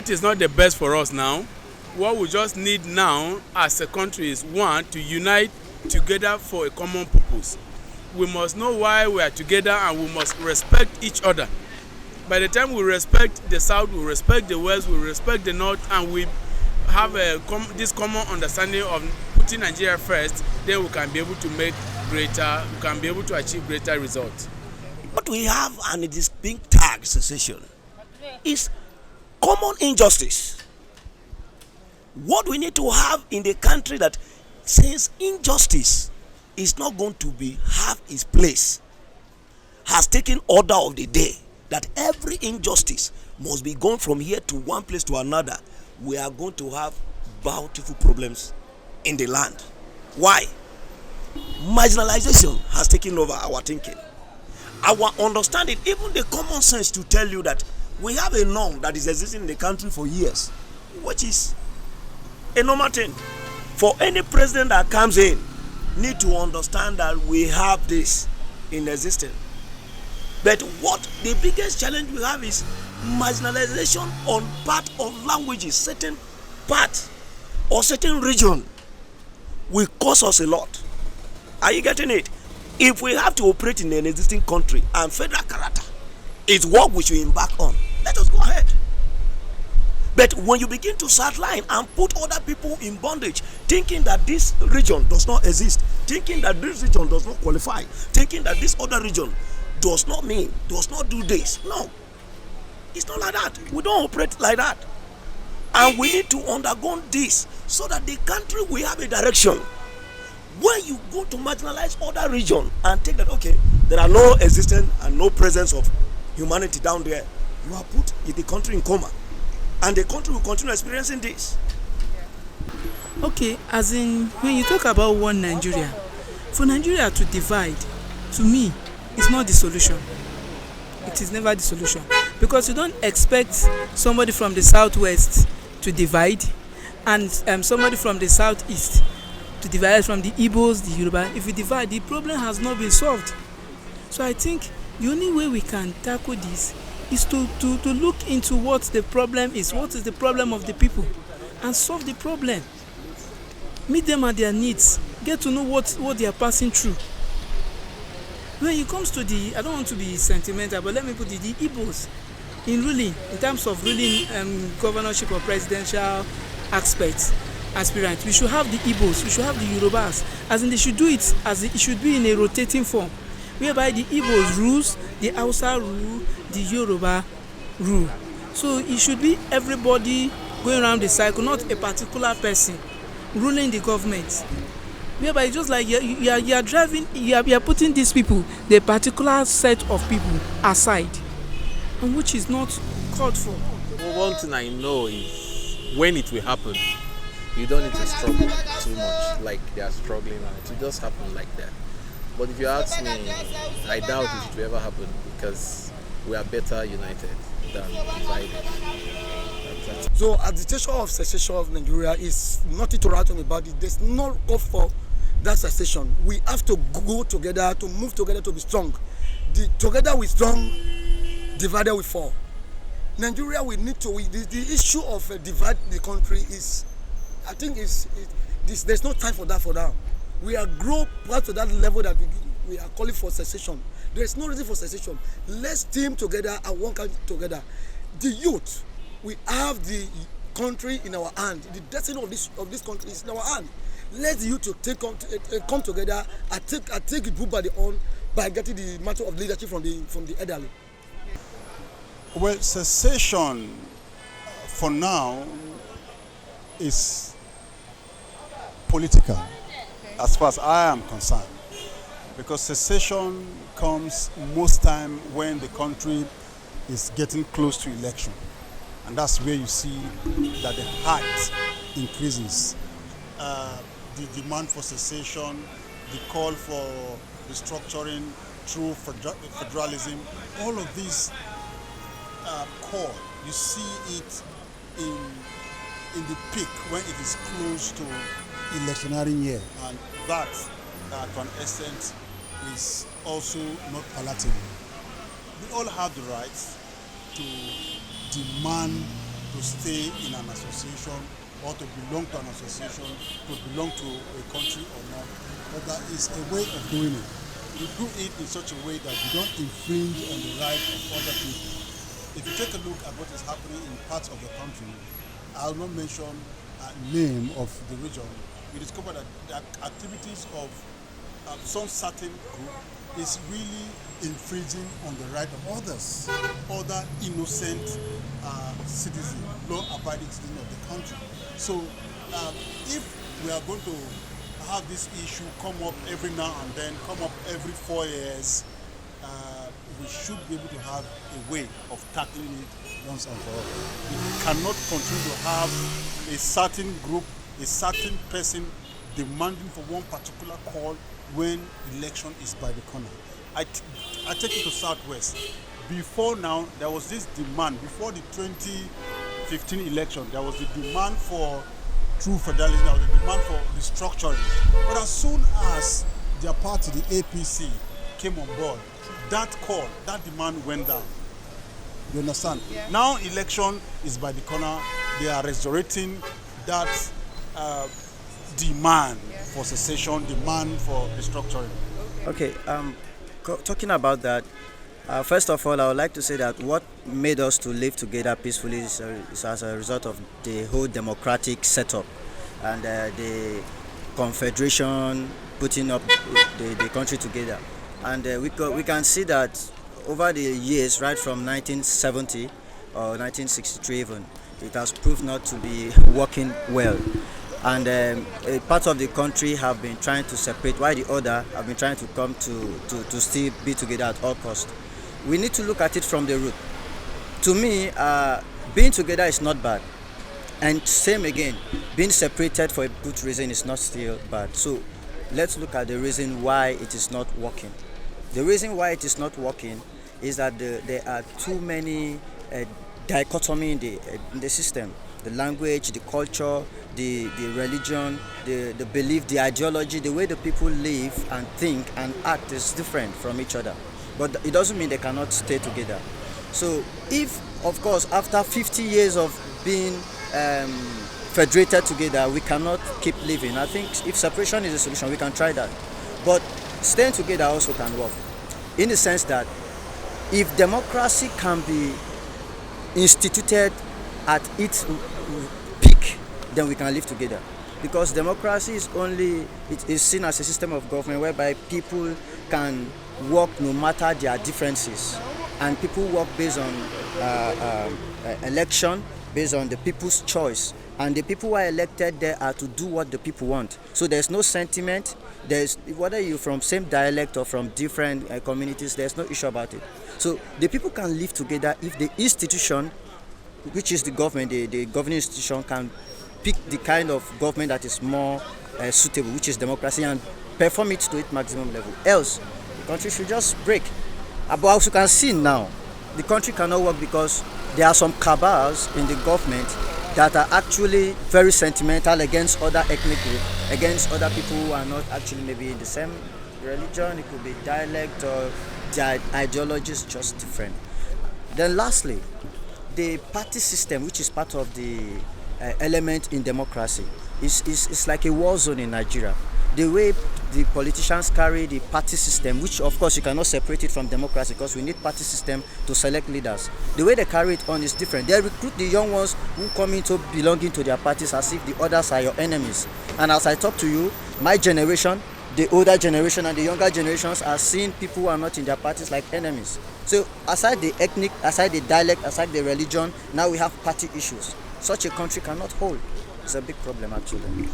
that is not the best for us now. What we just need now as a country is, one, to unite together for a common purpose. We must know why we are together, and we must respect each other. By the time we respect the South, we respect the West, we respect the North, and we have this common understanding of putting Nigeria first, then we can be able to achieve greater results. What we have, and it is being tagged secession, is common injustice. What we need to have in the country, that since injustice is not going to have its place, has taken order of the day, that every injustice must be gone from here to one place to another, we are going to have bountiful problems in the land. Why? Marginalization has taken over our thinking, our understanding, even the common sense to tell you that we have a norm that is existing in the country for years, which is a normal thing. For any president that comes in, need to understand that we have this in existence. But what the biggest challenge we have is marginalization on part of languages. Certain part or certain region will cost us a lot. Are you getting it? If we have to operate in an existing country and federal character is what we should embark on, let us go ahead. But when you begin to sideline and put other people in bondage, thinking that this region does not exist, thinking that this region does not qualify, thinking that this other region does not do this. No, it's not like that. We don't operate like that. And we need to undergo this so that the country will have a direction. When you go to marginalize other region and take that, okay, there are no existence and no presence of humanity down there, you are put the country in coma. And the country will continue experiencing this. Okay, as in, when you talk about one Nigeria, for Nigeria to divide, to me, it's not the solution. It is never the solution. Because you don't expect somebody from the southwest to divide and somebody from the southeast to divide, from the Igbos, the Yoruba. If you divide, the problem has not been solved. So I think the only way we can tackle this is to look into what the problem is, what is the problem of the people, and solve the problem. Meet them at their needs, get to know what they are passing through. When it comes to I don't want to be sentimental, but let me put it, the Igbos, in ruling, in terms of ruling, governorship or presidential aspects, aspirants, we should have the Igbos, we should have the Yorubas, as in they should do it, as it should be in a rotating form, whereby the Igbos rules, the Hausa rule, the Yoruba rule. So it should be everybody going around the cycle, not a particular person ruling the government. Whereby it's just like you are driving, you are putting these people, the particular set of people aside, and which is not called for. Well, one thing I know is when it will happen, you don't need to struggle too much like they are struggling, and it will just happen like that. But if you ask me, I doubt it will ever happen, because we are better united than divided. So agitation of secession of Nigeria is nothing to write on about it. There's no call for that secession. We have to go together, to move together, to be strong. Together we strong, divided we fall. Nigeria, we need to. The issue of divide the country is, I think, there's no time for that for now. We are grown past to that level that we are calling for secession. There is no reason for secession. Let's team together and work together. The youth, we have the country in our hand. The destiny of this country is in our hand. Let the youth to come together and take it book by the own by getting the matter of leadership from the elderly. Well, secession for now is political, as far as I am concerned, because secession comes most time when the country is getting close to election, and that's where you see that the height increases. The demand for secession, the call for restructuring through federalism, all of these call, you see it in the peak when it is close to electioneering year, and that to an extent is also not palatable. We all have the right to demand to stay in an association or to belong to an association, to belong to a country or not, but there is a way of doing it. You do it in such a way that you don't infringe on the right of other people. If you take a look at what is happening in parts of the country, I will not mention a name of the region, you discover that the activities of some certain group is really infringing on the right of others, other innocent citizens, law-abiding citizens of the country. So if we are going to have this issue come up every now and then, come up every 4 years, we should be able to have a way of tackling it once and for all. We cannot continue to have a certain group, a certain person demanding for one particular call when election is by the corner. I take it to Southwest. Before now, there was this demand. Before the 2015 election, there was the demand for true federalism, there was the demand for restructuring. But as soon as their party, the APC, came on board, that call, that demand went down. You understand? Yeah. Now election is by the corner. They are resurrecting that demand for secession, demand for restructuring. Okay, talking about that, first of all, I would like to say that what made us to live together peacefully is as a result of the whole democratic setup and the confederation putting up the country together. And we can see that over the years, right from 1970 or 1963 even, it has proved not to be working well. And a part of the country have been trying to separate, while the other have been trying to come to still be together at all costs. We need to look at it from the root. To me, being together is not bad. And same again, being separated for a good reason is not still bad. So let's look at the reason why it is not working. The reason why it is not working is that there are too many dichotomy in the system. The language, the culture, the religion, the belief, the ideology, the way the people live and think and act is different from each other. But it doesn't mean they cannot stay together. So if, of course, after 50 years of being federated together, we cannot keep living, I think if separation is a solution, we can try that. But staying together also can work, in the sense that if democracy can be instituted at its peak, then we can live together. Because democracy is seen as a system of government whereby people can work no matter their differences, and people work based on election, based on the people's choice, and the people who are elected there are to do what the people want. So there's no sentiment. Whether you're from same dialect or from different communities, there's no issue about it. So the people can live together if the institution, which is the government, the governing institution, can pick the kind of government that is more suitable, which is democracy, and perform it to its maximum level. Else, the country should just break. But as you can see now, the country cannot work because there are some cabals in the government that are actually very sentimental against other ethnic groups, against other people who are not actually maybe in the same religion. It could be dialect, or their ideology is just different. Then lastly, the party system, which is part of the element in democracy, is like a war zone in Nigeria. The way the politicians carry the party system, which of course you cannot separate it from democracy because we need party system to select leaders. The way they carry it on is different. They recruit the young ones who come into belonging to their parties as if the others are your enemies. And as I talk to you, my generation, the older generation and the younger generations are seeing people who are not in their parties like enemies. So aside the ethnic, aside the dialect, aside the religion, now we have party issues. Such a country cannot hold. It's a big problem actually.